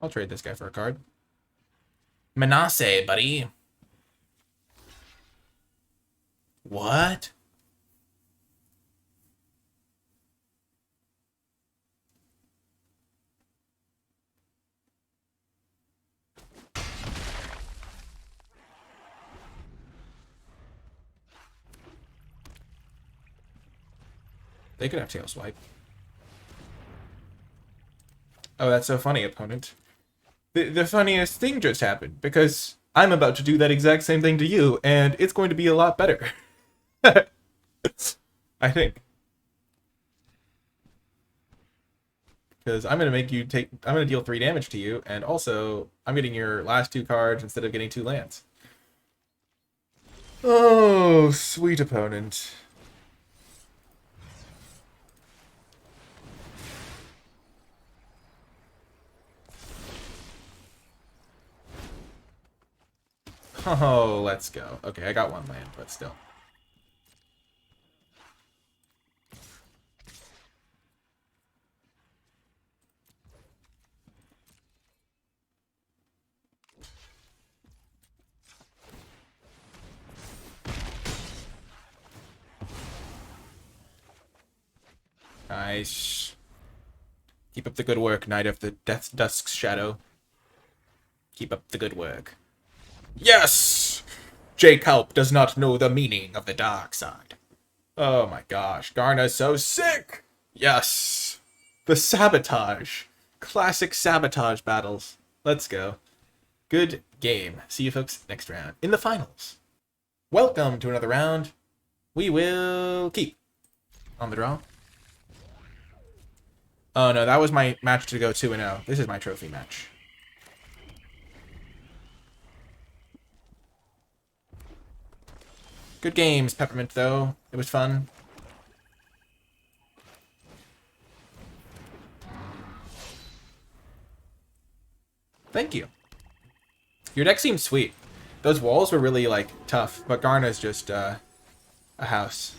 I'll trade this guy for a card. Manasseh, buddy. What? They could have tail swipe. Oh, that's so funny, opponent. The funniest thing just happened, because I'm about to do that exact same thing to you, and it's going to be a lot better. I think. Because I'm going to make you take... I'm going to deal 3 damage to you, and also, I'm getting your last 2 cards instead of getting 2 lands. Oh, sweet opponent. Oh, let's go. Okay, I got 1 land, but still. Nice. Keep up the good work, Knight of the Death Dusk's Shadow. Keep up the good work. Yes! Jacob does not know the meaning of the dark side. Oh my gosh, Garna's so sick! Yes! The sabotage. Classic sabotage battles. Let's go. Good game. See you folks next round in the finals. Welcome to another round. We will keep on the draw. Oh no, that was my match to go 2-0. This is my trophy match. Good games, Peppermint, though. It was fun. Thank you. Your deck seems sweet. Those walls were really, like, tough, but Garna's just, a house.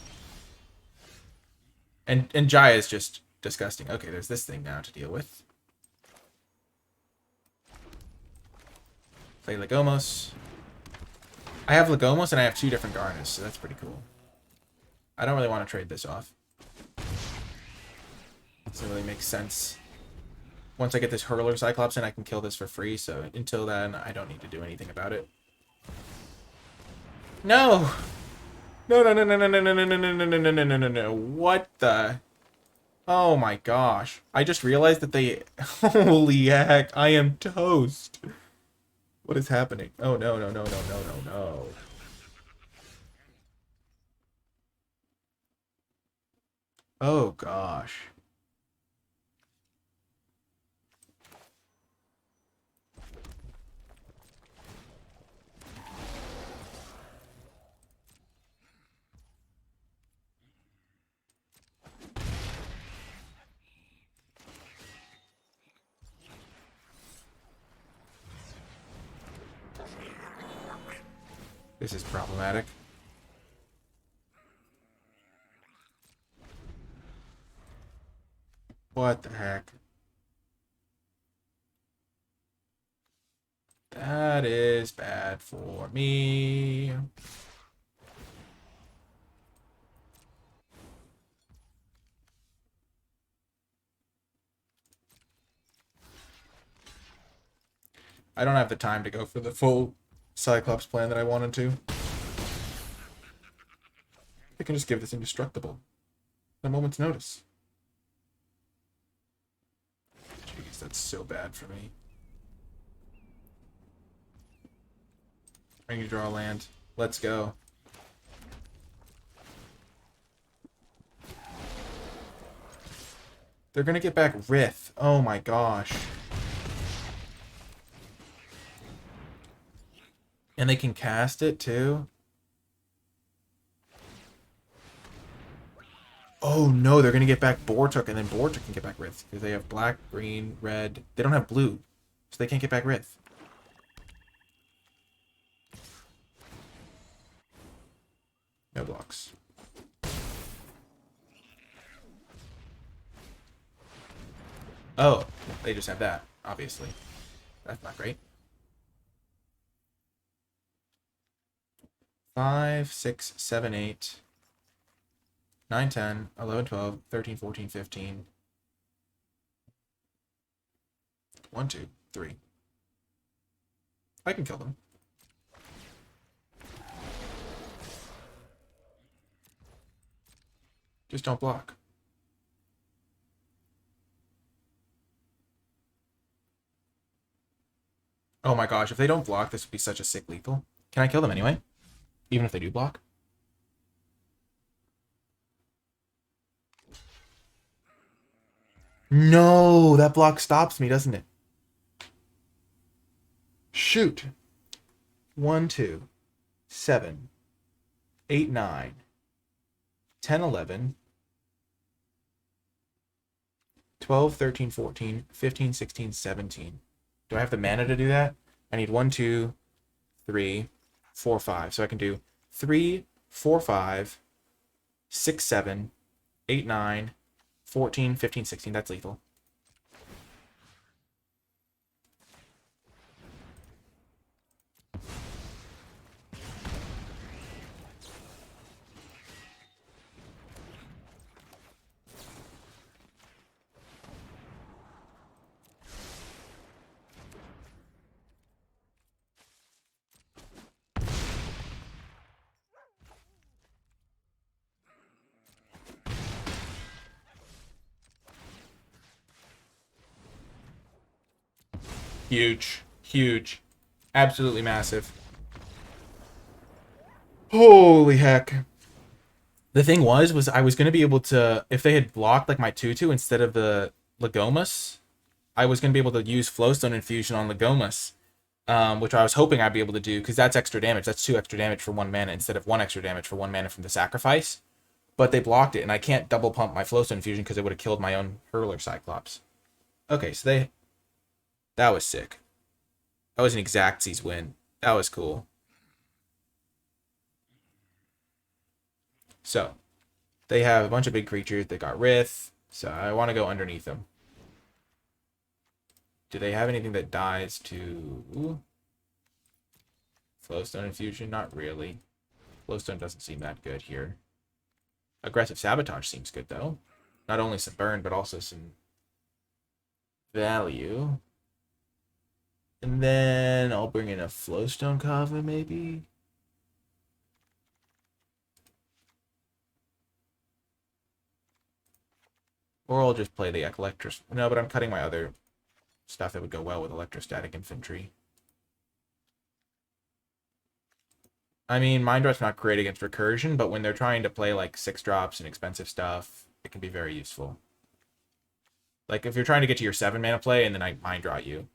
And Jaya is just disgusting. Okay, there's this thing now to deal with. Play Legomos. I have Legomos and I have 2 different Garnas, so that's pretty cool. I don't really want to trade this off. Doesn't really make sense. Once I get this Hurler Cyclops in, I can kill this for free, so until then, I don't need to do anything about it. No! No, no, no, no, no, no, no, no, no, no, no, no, no, no, no, no. What the? Oh my gosh. I just realized that they... Holy heck, I am toast. What is happening? Oh, no, no, no, no, no, no, no. Oh gosh. This is problematic. What the heck? That is bad for me. I don't have the time to go for the full Cyclops plan that I wanted to. I can just give this indestructible at a moment's notice. Jeez, that's so bad for me. I need to draw a land. Let's go. They're gonna get back Rith. Oh my gosh. And they can cast it too? Oh no, they're gonna get back Bortuk, and then Bortuk can get back Rith. Because they have black, green, red. They don't have blue. So they can't get back Rith. No blocks. Oh, they just have that, obviously. That's not great. 5, 6, 7, 8, 9, 10, 11, 12, 13, 14, 15. 1, 2, 3. I can kill them. Just don't block. Oh my gosh, if they don't block, this would be such a sick lethal. Can I kill them anyway? Even if they do block? No, that block stops me, doesn't it? Shoot. 1, 2, 7, 8, 9, 10, 11, 12, 13, 14, 15, 16, 17. Do I have the mana to do that? I need 1, 2, 3, 4, 5. So I can do 3, 4, 5, 6, 7, 8, 9, 14, 15, 16. That's lethal. Huge. Huge. Absolutely massive. Holy heck. The thing was I was going to be able to, if they had blocked like my 2/2 instead of the Legomas, I was going to be able to use Flowstone Infusion on Legomas, which I was hoping I'd be able to do, because that's extra damage. That's 2 extra damage for 1 mana instead of 1 extra damage for 1 mana from the sacrifice. But they blocked it, and I can't double pump my Flowstone Infusion because it would have killed my own Hurler Cyclops. Okay, so that was sick. That was an Exactsies win. That was cool. So, they have a bunch of big creatures. They got Rith, so I want to go underneath them. Do they have anything that dies to Flowstone Infusion? Not really. Flowstone doesn't seem that good here. Aggressive Sabotage seems good, though. Not only some burn, but also some value. And then I'll bring in a Flowstone Kava, maybe? Or I'll just play the Electros. No, but I'm cutting my other stuff that would go well with Electrostatic Infantry. I mean, Mind Drop's not great against Recursion, but when they're trying to play like 6-drops and expensive stuff, it can be very useful. Like if you're trying to get to your 7 mana play and then I Mind Draw you.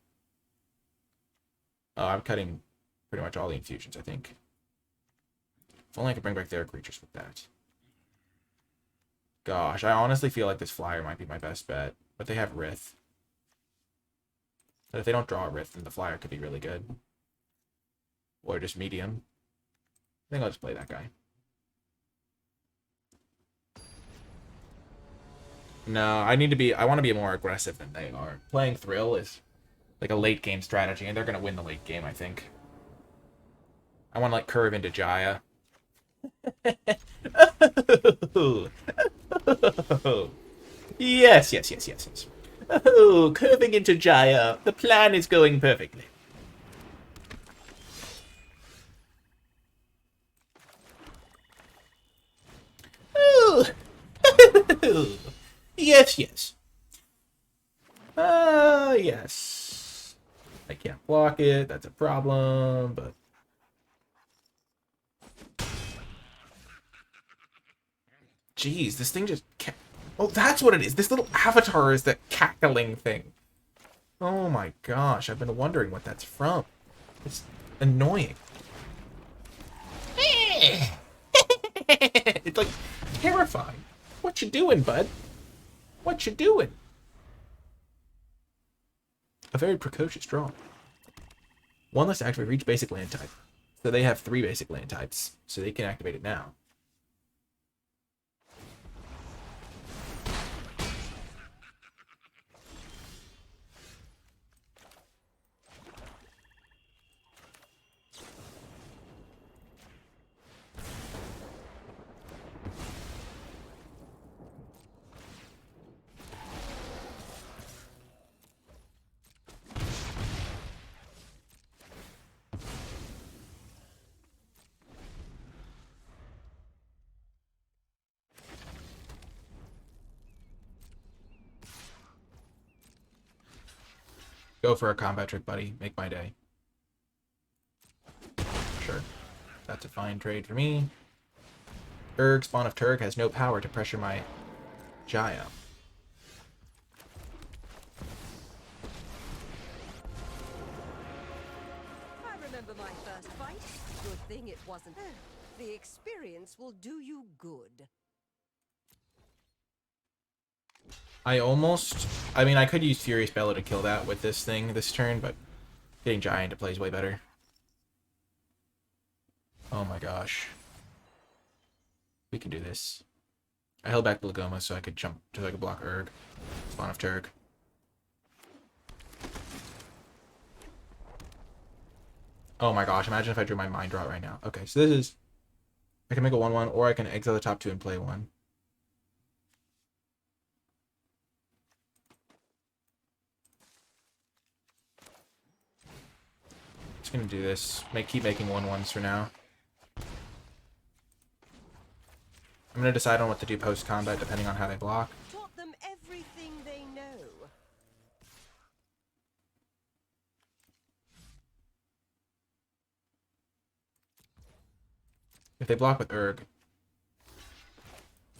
Oh, I'm cutting pretty much all the infusions, I think. If only I could bring back their creatures with that. Gosh, I honestly feel like this flyer might be my best bet, but they have Rith. But if they don't draw a Rith, then the flyer could be really good. Or just medium. I think I'll just play that guy. No, I want to be more aggressive than they are. Playing Thrill is like a late game strategy, and they're going to win the late game, I think. I want to like curve into Jaya. Yes. Oh, curving into Jaya. The plan is going perfectly. Oh. Yes. Yes. I can't block it. That's a problem, but... Jeez, this thing just... Oh, that's what it is. This little avatar is that cackling thing. Oh my gosh, I've been wondering what that's from. It's annoying. It's like terrifying. What you doing, bud? What you doing? A very precocious draw. 1 less to activate for each basic land type. So they have 3 basic land types, so they can activate it now. Go for a combat trick, buddy. Make my day. Sure. That's a fine trade for me. Urg, Spawn of Turg, has no power to pressure my Jaya. I remember my first fight. Good thing it wasn't. The experience will do you good. I mean, I could use Furious Bellow to kill that with this thing this turn, but getting Giant into play is way better. Oh my gosh. We can do this. I held back the Lagoma so I could jump, so I could block Urg. Spawn of Turg. Oh my gosh, imagine if I drew my Mind Draw right now. Okay, so this is... I can make a 1/1, or I can exile the top 2 and play 1. Just gonna do this. Keep making 1/1s for now. I'm gonna decide on what to do post-combat depending on how they block. Taught them everything they know. If they block with Urg,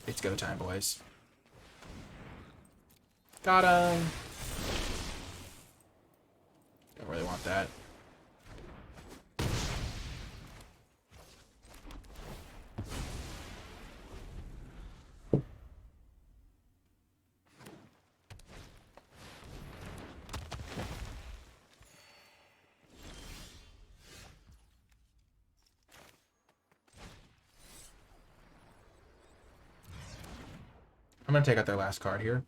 it's go time, boys. Got him. Don't really want that. I'm going to take out their last card here.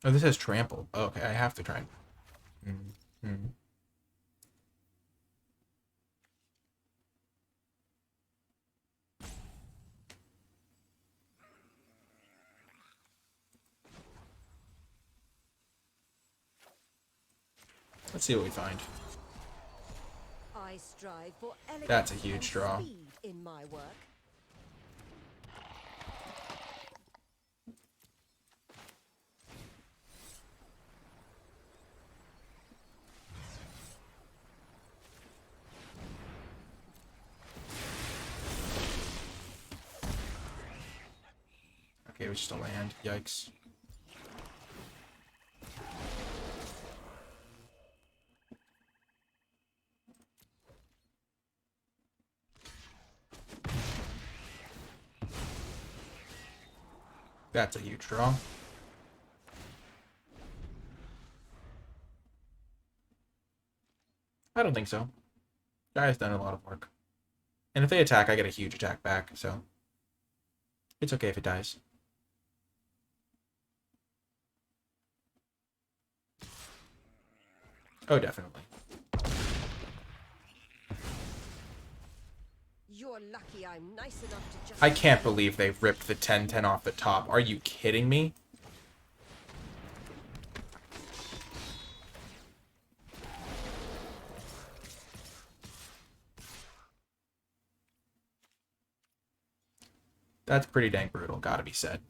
Oh, this has trample. Oh, okay, I have to try. Mm-hmm. Let's see what we find. I strive for elegance That's a huge and draw. speed in my work. Okay, it was just a land. Yikes. That's a huge draw. I don't think so. Guy's done a lot of work. And if they attack, I get a huge attack back, so it's okay if it dies. Oh, definitely. You're lucky I'm nice enough to just... I can't believe they ripped the 10/10 off the top. Are you kidding me? That's pretty dang brutal, gotta be said.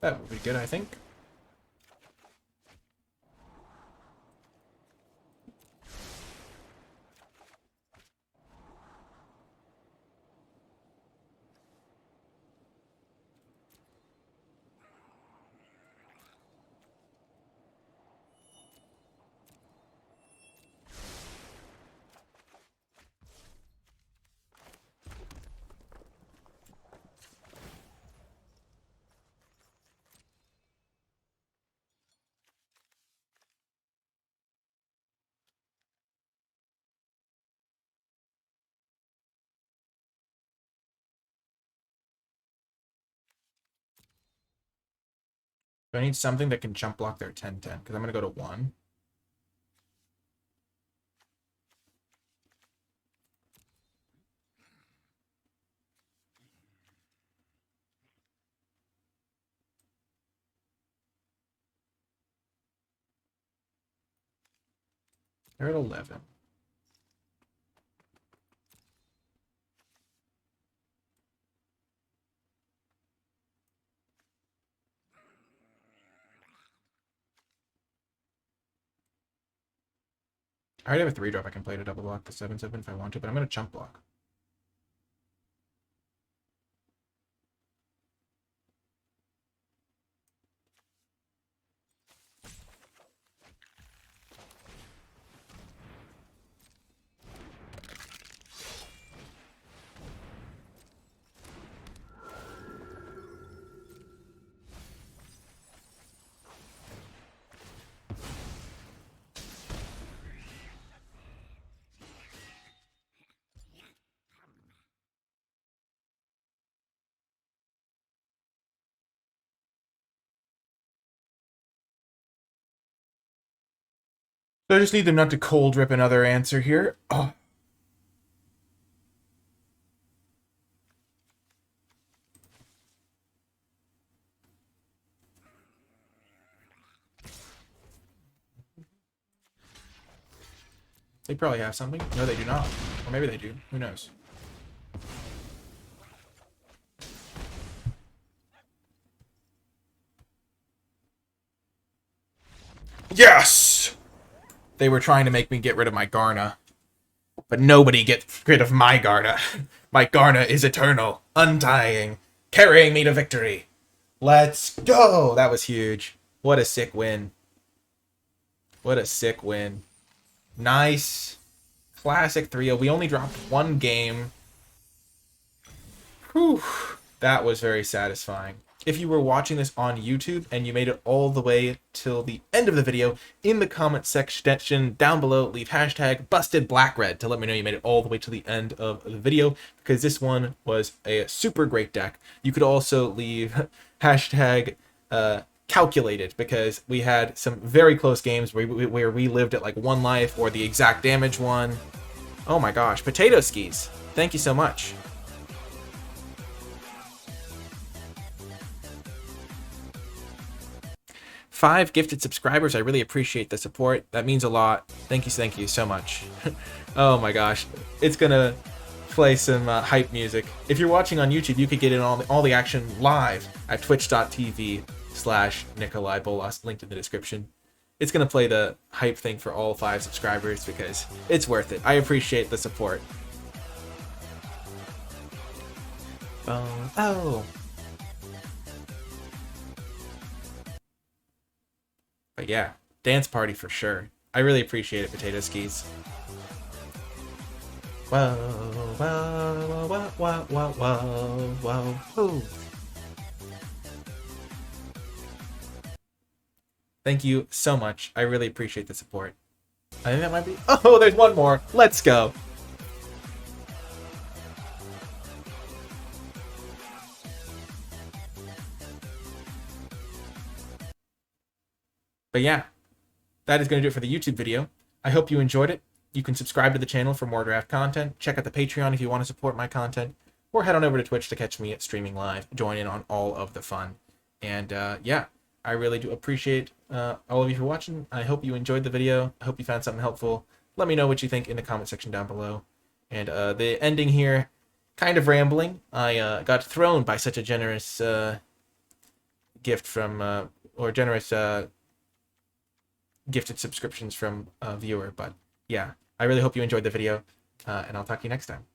That would be good, I think. So I need something that can jump block their 10/10, because I'm going to go to 1. They're at 11. I already have a 3-drop. I can play to double block the 7/7 if I want to, but I'm going to chump block. So I just need them not to cold rip another answer here. Oh. They probably have something. No, they do not. Or maybe they do. Who knows? Yes! They were trying to make me get rid of my Garna. But nobody gets rid of my Garna. My Garna is eternal, undying, carrying me to victory. Let's go! That was huge. What a sick win. What a sick win. Nice. Classic 3-0. We only dropped one game. Whew. That was very satisfying. If you were watching this on YouTube and you made it all the way till the end of the video, in the comment section down below, leave hashtag BustedBlackRed to let me know you made it all the way to the end of the video, because this one was a super great deck. You could also leave hashtag calculated, because we had some very close games where we lived at like 1 life or the exact damage one. Oh my gosh, Potato Skis, thank you so much. 5 gifted subscribers. I really appreciate the support. That means a lot. Thank you so much. Oh my gosh, it's gonna play some hype music. If you're watching on YouTube, you could get in all the action live at twitch.tv/NicolaiBolas, linked in the description. It's gonna play the hype thing for all 5 subscribers because it's worth it. I appreciate the support. Oh. But yeah, dance party for sure. I really appreciate it, Potato Skis. Whoa, whoa, whoa, whoa, whoa, whoa, whoa. Thank you so much. I really appreciate the support. I think that might be... Oh, there's one more. Let's go. But yeah, that is going to do it for the YouTube video. I hope you enjoyed it. You can subscribe to the channel for more draft content. Check out the Patreon if you want to support my content. Or head on over to Twitch to catch me at streaming live. Join in on all of the fun. And yeah, I really do appreciate all of you for watching. I hope you enjoyed the video. I hope you found something helpful. Let me know what you think in the comment section down below. And the ending here, kind of rambling. I got thrown by such a generous gift from, or generous... gifted subscriptions from a viewer. But yeah, I really hope you enjoyed the video, and I'll talk to you next time.